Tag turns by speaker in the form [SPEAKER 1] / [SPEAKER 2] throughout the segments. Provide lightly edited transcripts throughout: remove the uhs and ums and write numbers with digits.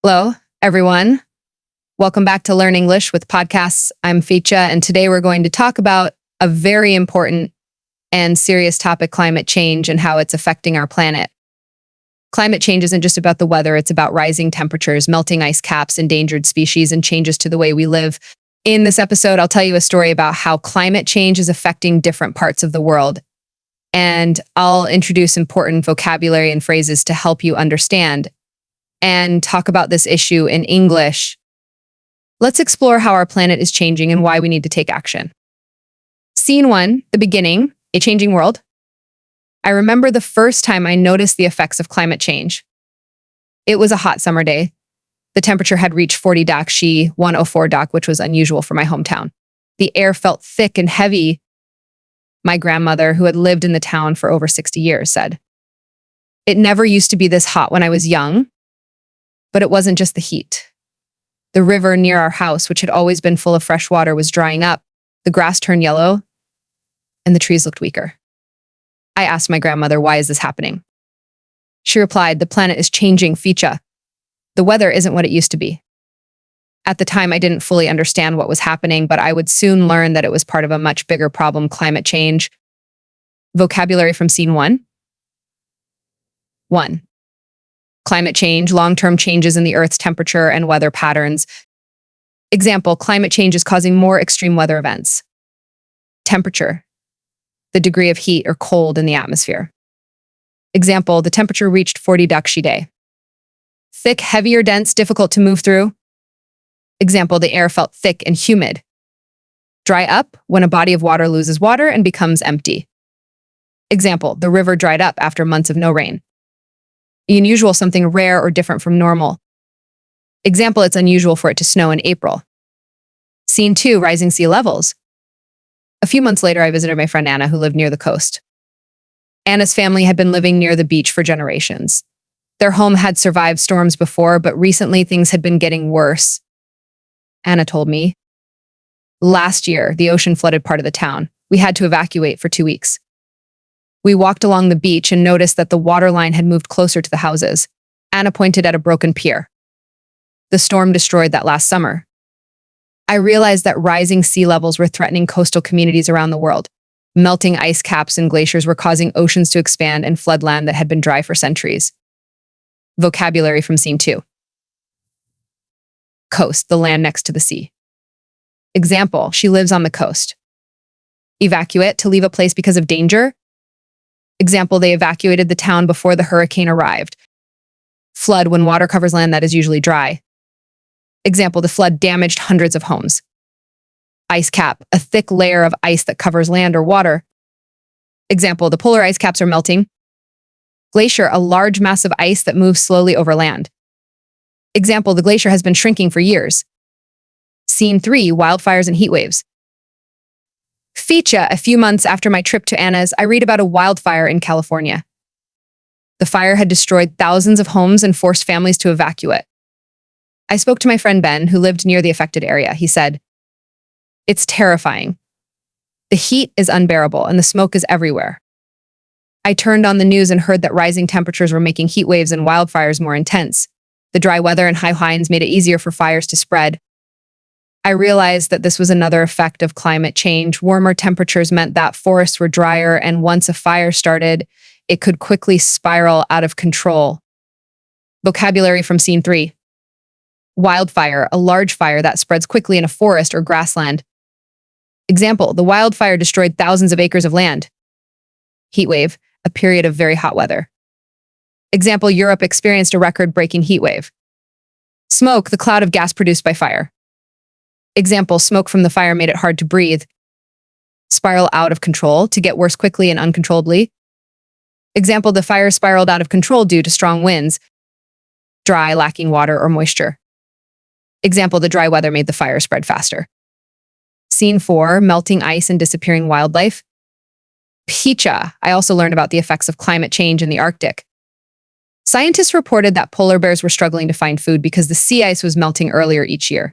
[SPEAKER 1] Hello, everyone. Welcome back to Learn English with Podcasts. I'm Fecha, and today we're going to talk about a very important and serious topic, climate change, and how it's affecting our planet. Climate change isn't just about the weather, it's about rising temperatures, melting ice caps, endangered species, and changes to the way we live. In this episode, I'll tell you a story about how climate change is affecting different parts of the world. And I'll introduce important vocabulary and phrases to help you understand and talk about this issue in English. Let's explore how our planet is changing and why we need to take action. Scene 1, the beginning, a changing world. I remember the first time I noticed the effects of climate change. It was a hot summer day. The temperature had reached 40 She 104 which was unusual for my hometown. The air felt thick and heavy. My grandmother, who had lived in the town for over 60 years, said, "It never used to be this hot when I was young." But it wasn't just the heat. The river near our house, which had always been full of fresh water, was drying up. The grass turned yellow, and the trees looked weaker. I asked my grandmother, "Why is this happening?" She replied, "The planet is changing, Fecha. The weather isn't what it used to be." At the time, I didn't fully understand what was happening, but I would soon learn that it was part of a much bigger problem, climate change. Vocabulary from Scene 1. 1. Climate change, long-term changes in the Earth's temperature and weather patterns. Example, climate change is causing more extreme weather events. Temperature, the degree of heat or cold in the atmosphere. Example, the temperature reached 40 day. Thick, heavy or dense, difficult to move through. Example, the air felt thick and humid. Dry up, when a body of water loses water and becomes empty. Example, the river dried up after months of no rain. Unusual, something rare or different from normal. Example, it's unusual for it to snow in April. Scene 2, rising sea levels. A few months later, I visited my friend Anna, who lived near the coast. Anna's family had been living near the beach for generations. Their home had survived storms before, but recently things had been getting worse. Anna told me, "Last year, the ocean flooded part of the town. We had to evacuate for 2 weeks. We walked along the beach and noticed that the water line had moved closer to the houses. Anna pointed at a broken pier. The storm destroyed that last summer. I realized that rising sea levels were threatening coastal communities around the world. Melting ice caps and glaciers were causing oceans to expand and flood land that had been dry for centuries." Vocabulary from Scene 2. Coast, the land next to the sea. Example, she lives on the coast. Evacuate, to leave a place because of danger. Example, they evacuated the town before the hurricane arrived. Flood, when water covers land that is usually dry. Example, the flood damaged hundreds of homes. Ice cap, a thick layer of ice that covers land or water. Example, the polar ice caps are melting. Glacier, a large mass of ice that moves slowly over land. Example, the glacier has been shrinking for years. Scene 3, wildfires and heat waves. Fecha, a few months after my trip to Anna's, I read about a wildfire in California. The fire had destroyed thousands of homes and forced families to evacuate. I spoke to my friend Ben, who lived near the affected area. He said, "It's terrifying. The heat is unbearable and the smoke is everywhere." I turned on the news and heard that rising temperatures were making heat waves and wildfires more intense. The dry weather and high winds made it easier for fires to spread. I realized that this was another effect of climate change. Warmer temperatures meant that forests were drier, and once a fire started, it could quickly spiral out of control. Vocabulary from Scene 3. Wildfire, a large fire that spreads quickly in a forest or grassland. Example, the wildfire destroyed thousands of acres of land. Heat wave, a period of very hot weather. Example, Europe experienced a record-breaking heat wave. Smoke, the cloud of gas produced by fire. Example, smoke from the fire made it hard to breathe. Spiral out of control, to get worse quickly and uncontrollably. Example, the fire spiraled out of control due to strong winds. Dry, lacking water or moisture. Example, the dry weather made the fire spread faster. Scene 4, melting ice and disappearing wildlife. Fecha, I also learned about the effects of climate change in the Arctic. Scientists reported that polar bears were struggling to find food because the sea ice was melting earlier each year.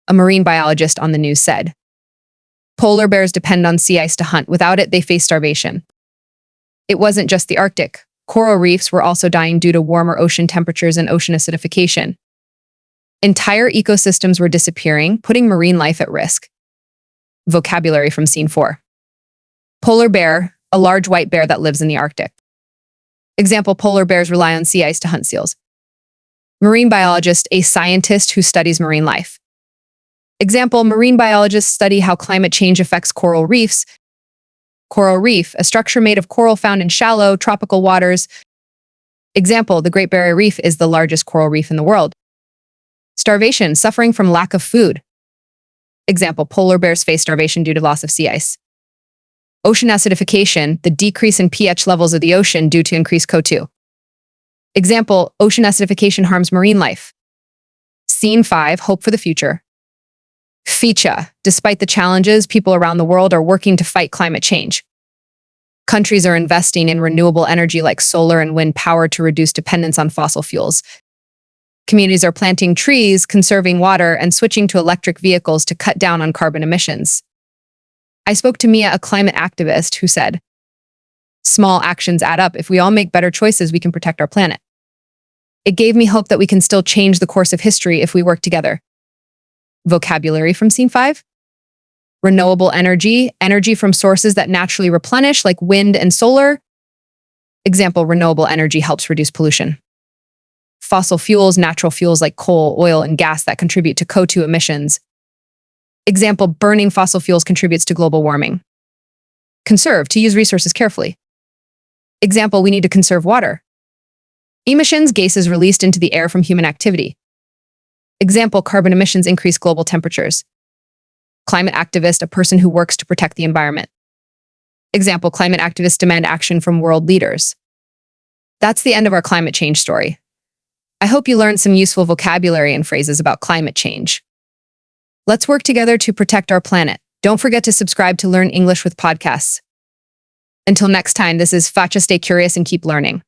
[SPEAKER 1] A marine biologist on the news said, "Polar bears depend on sea ice to hunt. Without it, they face starvation." It wasn't just the Arctic. Coral reefs were also dying due to warmer ocean temperatures and ocean acidification. Entire ecosystems were disappearing, putting marine life at risk. Vocabulary from Scene 4. Polar bear, a large white bear that lives in the Arctic. Example, polar bears rely on sea ice to hunt seals. Marine biologist, a scientist who studies marine life. Example, marine biologists study how climate change affects coral reefs. Coral reef, a structure made of coral found in shallow, tropical waters. Example, the Great Barrier Reef is the largest coral reef in the world. Starvation, suffering from lack of food. Example, polar bears face starvation due to loss of sea ice. Ocean acidification, the decrease in pH levels of the ocean due to increased CO2. Example, ocean acidification harms marine life. Scene 5, hope for the future. Feature, despite the challenges, people around the world are working to fight climate change. Countries are investing in renewable energy like solar and wind power to reduce dependence on fossil fuels. Communities are planting trees, conserving water, and switching to electric vehicles to cut down on carbon emissions. I spoke to Mia, a climate activist, who said, "Small actions add up. If we all make better choices, we can protect our planet." It gave me hope that we can still change the course of history if we work together. Vocabulary from Scene 5. Renewable energy, energy from sources that naturally replenish, like wind and solar. Example, renewable energy helps reduce pollution. Fossil fuels, natural fuels like coal, oil, and gas that contribute to CO2 emissions. Example, burning fossil fuels contributes to global warming. Conserve, to use resources carefully. Example, we need to conserve water. Emissions, gases released into the air from human activity. Example, carbon emissions increase global temperatures. Climate activist, a person who works to protect the environment. Example, climate activists demand action from world leaders. That's the end of our climate change story. I hope you learned some useful vocabulary and phrases about climate change. Let's work together to protect our planet. Don't forget to subscribe to Learn English with Podcasts. Until next time, this is Facha. Stay curious and keep learning.